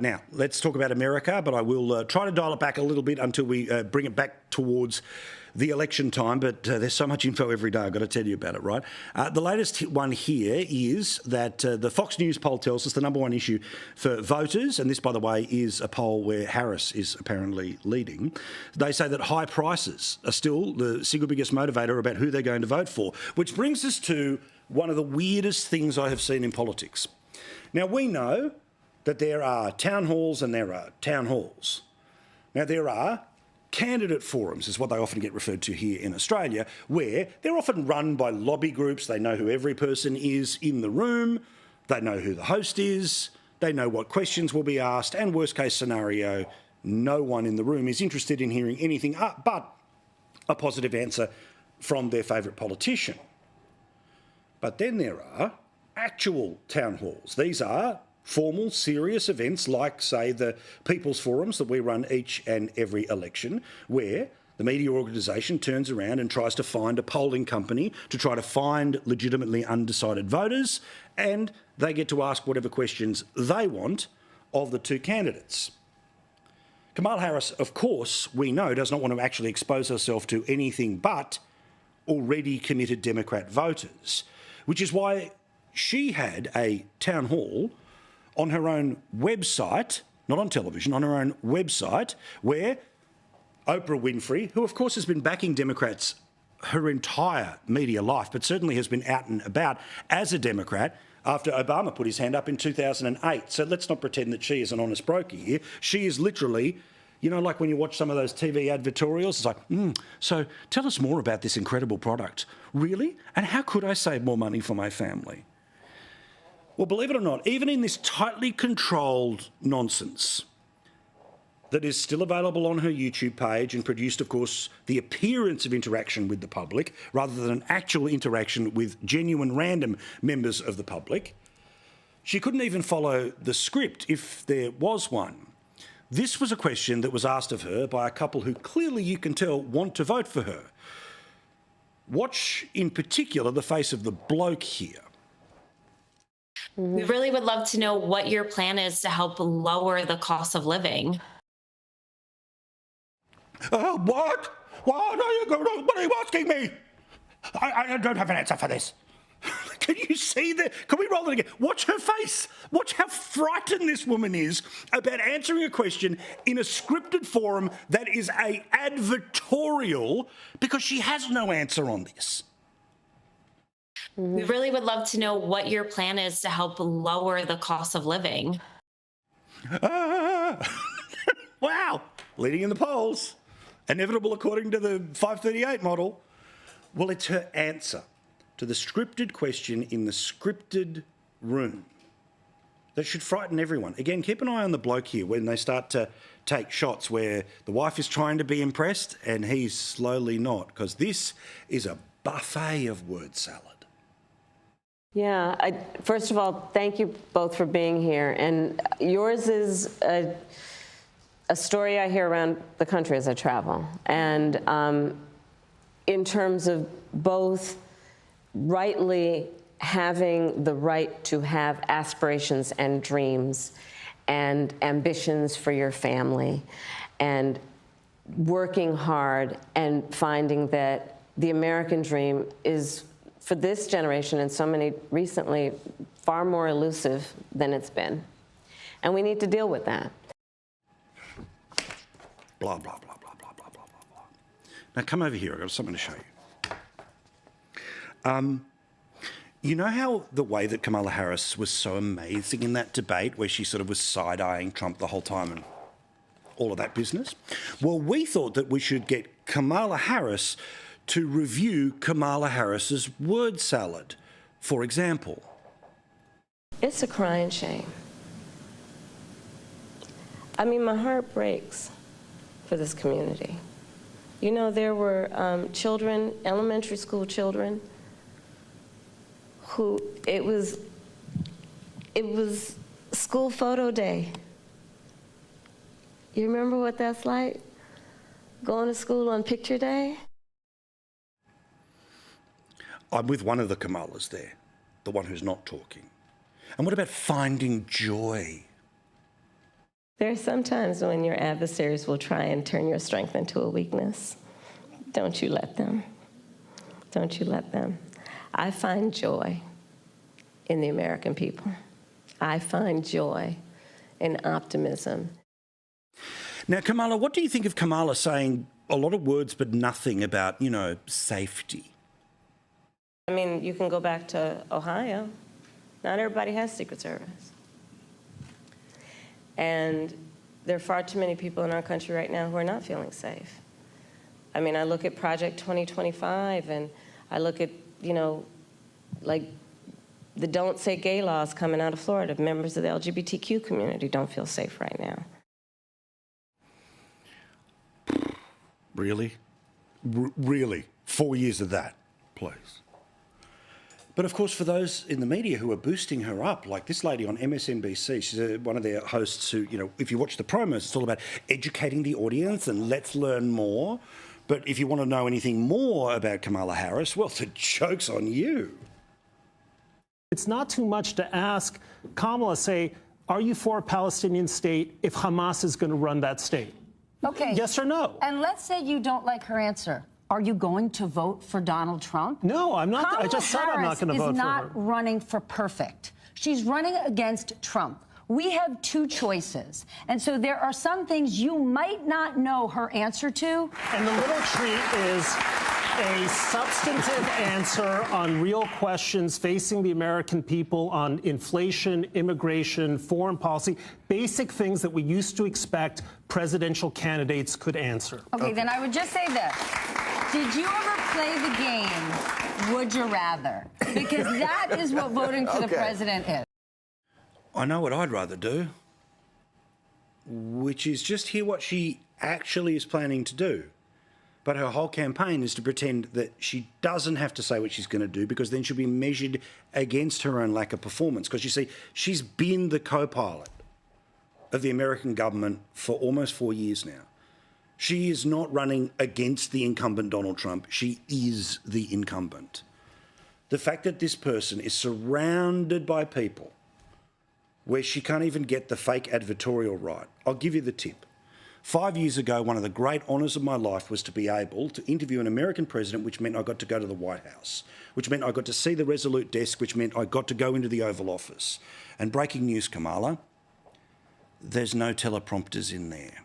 Now, let's talk about America, but I will try to dial it back a little bit until we bring it back towards the election time. But there's so much info every day, I've got to tell you about it, right? The latest one here is that the Fox News poll tells us the number one issue for voters, and this, by the way, is a poll where Harris is apparently leading. They say that high prices are still the single biggest motivator about who they're going to vote for, which brings us to one of the weirdest things I have seen in politics. Now, we know that there are town halls and there are town halls. Now, there are candidate forums, is what they often get referred to here in Australia, where they're often run by lobby groups. They know who every person is in the room. They know who the host is. They know what questions will be asked. And worst case scenario, no one in the room is interested in hearing anything but a positive answer from their favourite politician. But then there are actual town halls. These are formal, serious events like, say, the People's Forums that we run each and every election, where the media organisation turns around and tries to find a polling company to try to find legitimately undecided voters, and they get to ask whatever questions they want of the two candidates. Kamala Harris, of course, we know, does not want to actually expose herself to anything but already committed Democrat voters, which is why she had a town hall on her own website, not on television, on her own website, where Oprah Winfrey, who of course has been backing Democrats her entire media life, but certainly has been out and about as a Democrat after Obama put his hand up in 2008. So let's not pretend that she is an honest broker here. She is literally, you know, like when you watch some of those TV advertorials, it's like, so tell us more about this incredible product. Really? And how could I save more money for my family? Well, believe it or not, even in this tightly controlled nonsense that is still available on her YouTube page and produced, of course, the appearance of interaction with the public rather than an actual interaction with genuine random members of the public, she couldn't even follow the script if there was one. This was a question that was asked of her by a couple who clearly, you can tell, want to vote for her. Watch in particular the face of the bloke here. We really would love to know what your plan is to help lower the cost of living. What? What are you asking me? I don't have an answer for this. Can you see that? Can we roll it again? Watch her face. Watch how frightened this woman is about answering a question in a scripted forum that is a advertorial, because she has no answer on this. We really would love to know what your plan is to help lower the cost of living. Wow. Leading in the polls. Inevitable according to the 538 model. Well, it's her answer to the scripted question in the scripted room that should frighten everyone. Again, keep an eye on the bloke here when they start to take shots where the wife is trying to be impressed and he's slowly not, because this is a buffet of word salad. Yeah, first of all, thank you both for being here. And yours is a story I hear around the country as I travel. And in terms of both rightly having the right to have aspirations and dreams and ambitions for your family, and working hard and finding that the American dream is, for this generation and so many recently, far more elusive than it's been. And we need to deal with that. Blah, blah, blah, blah, blah, blah, blah, blah. Now come over here, I've got something to show you. You know how the way that Kamala Harris was so amazing in that debate where she sort of was side-eyeing Trump the whole time and all of that business? Well, we thought that we should get Kamala Harris to review Kamala Harris's word salad, for example. It's a crying shame. I mean, my heart breaks for this community. You know, there were children, elementary school children, who it was school photo day. You remember what that's like? Going to school on picture day? I'm with one of the Kamalas there, the one who's not talking. And what about finding joy There are some times when your adversaries will try and turn your strength into a weakness. Don't you let them. Don't you let them. I find joy in the American people. I find joy in optimism. Now, Kamala, what do you think of Kamala saying a lot of words but nothing about, safety? I mean, you can go back to Ohio. Not everybody has Secret Service. And there are far too many people in our country right now who are not feeling safe. I mean, I look at Project 2025, and I look at, like the Don't Say Gay laws coming out of Florida. Members of the LGBTQ community don't feel safe right now. Really? Really? 4 years of that, please. But of course, for those in the media who are boosting her up, like this lady on MSNBC, she's one of their hosts who, if you watch the promos, it's all about educating the audience and let's learn more. But if you want to know anything more about Kamala Harris, well, the joke's on you. It's not too much to ask Kamala, say, are you for a Palestinian state if Hamas is going to run that state? Okay. Yes or no? And let's say you don't like her answer. Are you going to vote for Donald Trump? No, I'm not. Kamala I just said I'm not going to vote for her. Harris is not running for perfect. She's running against Trump. We have two choices. And so there are some things you might not know her answer to. And the little treat is a substantive answer on real questions facing the American people on inflation, immigration, foreign policy, basic things that we used to expect presidential candidates could answer. Okay, then I would just say this. Did you ever play the game, Would You Rather? Because that is what voting for the president is. I know what I'd rather do, which is just hear what she actually is planning to do. But her whole campaign is to pretend that she doesn't have to say what she's going to do, because then she'll be measured against her own lack of performance. Because you see, she's been the co-pilot of the American government for almost 4 years now. She is not running against the incumbent Donald Trump. She is the incumbent. The fact that this person is surrounded by people where she can't even get the fake advertorial right. I'll give you the tip. 5 years ago, one of the great honours of my life was to be able to interview an American president, which meant I got to go to the White House, which meant I got to see the Resolute desk, which meant I got to go into the Oval Office. And breaking news, Kamala, there's no teleprompters in there.